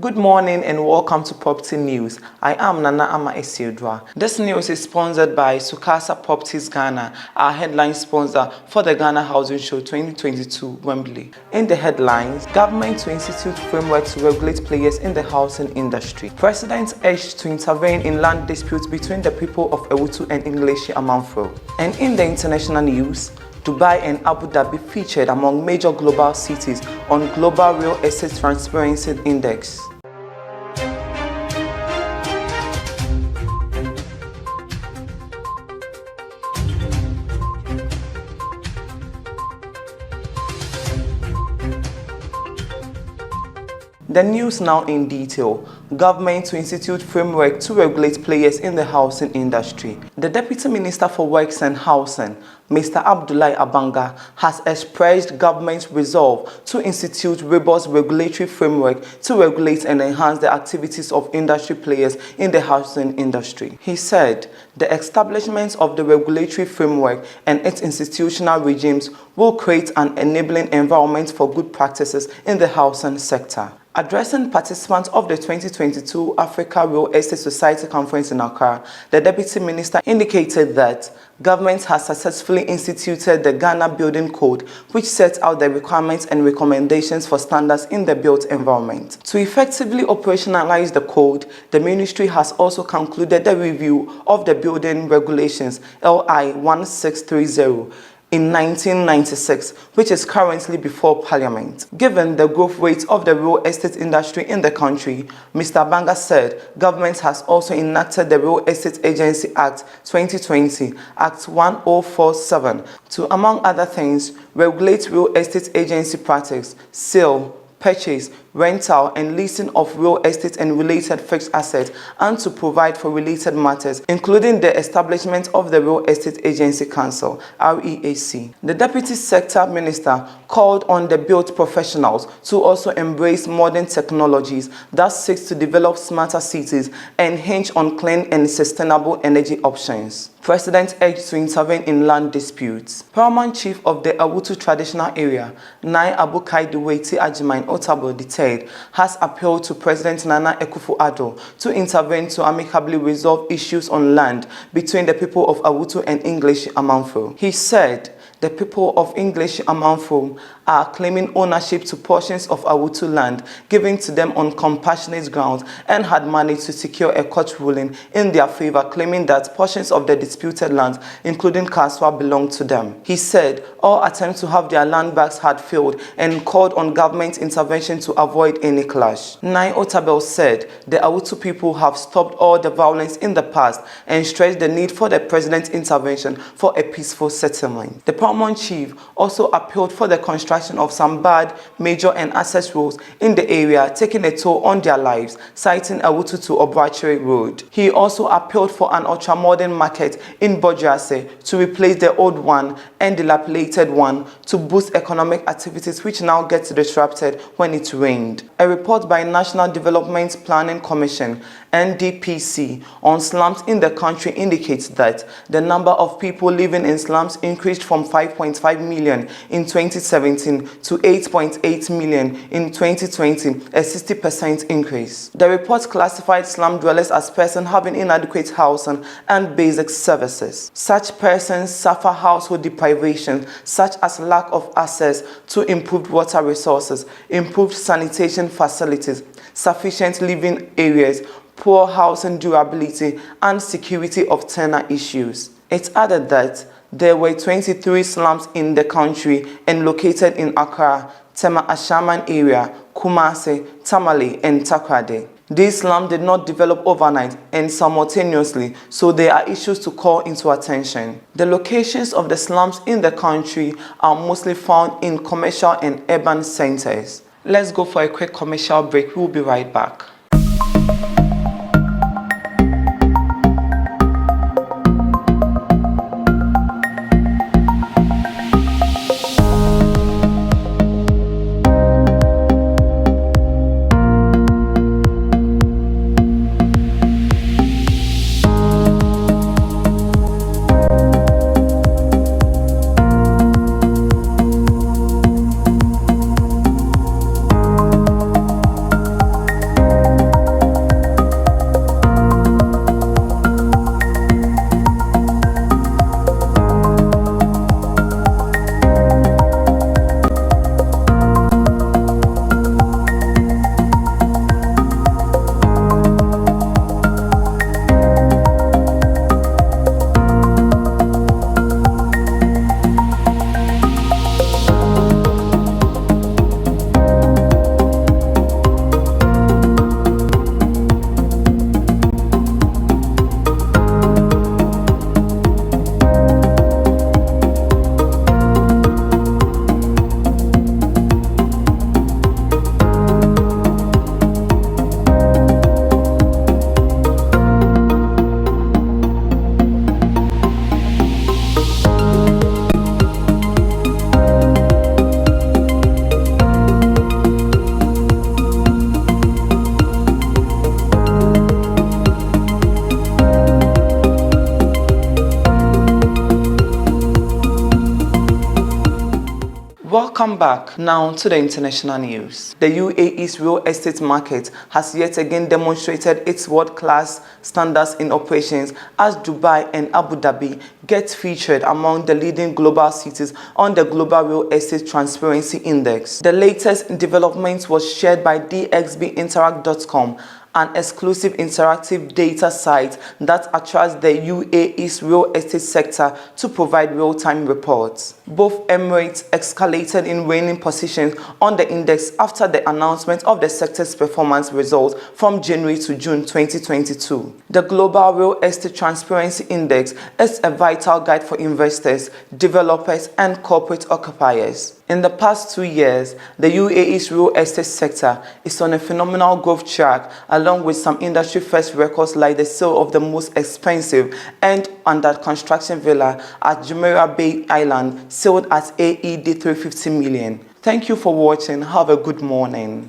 Good morning and welcome to Property News. I am Nana Ama Esiodwa. This news is sponsored by Sukasa Properties Ghana, our headline sponsor for the Ghana Housing Show 2022 Wembley. In the headlines, government to institute framework to regulate players in the housing industry. President urged to intervene in land disputes between the people of Awutu and English Amanfo. And in the international news, Dubai and Abu Dhabi featured among major global cities on Global Real Estate Transparency Index. The news now in detail. Government to institute framework to regulate players in the housing industry. The Deputy Minister for Works and Housing, Mr. Abdullahi Abanga, has expressed government's resolve to institute robust regulatory framework to regulate and enhance the activities of industry players in the housing industry. He said the establishment of the regulatory framework and its institutional regimes will create an enabling environment for good practices in the housing sector. Addressing participants of the 2022 Africa Real Estate Society Conference in Accra, the Deputy Minister indicated that government has successfully instituted the Ghana Building Code, which sets out the requirements and recommendations for standards in the built environment. To effectively operationalize the code, the ministry has also concluded the review of the Building Regulations LI 1630 in 1996, which is currently before Parliament. Given the growth rate of the real estate industry in the country, Mr. Banga said government has also enacted the Real Estate Agency Act 2020, Act 1047, to, among other things, regulate real estate agency practice, sale, purchase, rental, and leasing of real estate and related fixed assets, and to provide for related matters, including the establishment of the Real Estate Agency Council, REAC. The Deputy Sector Minister called on the built professionals to also embrace modern technologies that seek to develop smarter cities and hinge on clean and sustainable energy options. President urged to intervene in land disputes. Paramount Chief of the Awutu Traditional Area, Nai Abu Kaiduweti Ajimain Otabo Detailed, has appealed to President Nana Akufo-Addo to intervene to amicably resolve issues on land between the people of Awutu and English Amanfo. He said the people of English Amanfo are claiming ownership to portions of Awutu land given to them on compassionate grounds and had managed to secure a court ruling in their favor, claiming that portions of the disputed lands, including Kaswa, belonged to them. He said all attempts to have their land backs had failed and called on government intervention to avoid any clash. Nai Otabel said the Awutu people have stopped all the violence in the past and stressed the need for the president's intervention for a peaceful settlement. The Paramount Chief also appealed for the construction of some bad, major and access roads in the area, taking a toll on their lives, citing Awutu to Obracheri Road. He also appealed for an ultra-modern market in Bodrase to replace the old one and dilapidated one to boost economic activities which now get disrupted when it rained. A report by National Development Planning Commission, NDPC, on slums in the country indicates that the number of people living in slums increased from 5.5 million in 2017 to 8.8 million in 2020, a 60% increase. The report classified slum dwellers as persons having inadequate housing and basic services. Such persons suffer household deprivation, such as lack of access to improved water resources, improved sanitation facilities, sufficient living areas, poor housing durability, and security of tenant issues. It added that there were 23 slums in the country and located in Accra, Tema Ashaman area, Kumasi, Tamale, and Takrady. These slums did not develop overnight and simultaneously, so there are issues to call into attention. The locations of the slums in the country are mostly found in commercial and urban centers. Let's go for a quick commercial break. We'll be right back. Welcome back. Now to the international news. The UAE's real estate market has yet again demonstrated its world-class standards in operations as Dubai and Abu Dhabi get featured among the leading global cities on the Global Real Estate Transparency Index. The latest development was shared by DXBinteract.com, an exclusive interactive data site that attracts the UAE's real estate sector to provide real-time reports. Both Emirates escalated in reigning positions on the index after the announcement of the sector's performance results from January to June 2022. The Global Real Estate Transparency Index is a vital guide for investors, developers, and corporate occupiers. In the past 2 years, the UAE's real estate sector is on a phenomenal growth track, along with some industry-first records like the sale of the most expensive and under construction villa at Jumeirah Bay Island, sold at AED 350 million. Thank you for watching. Have a good morning.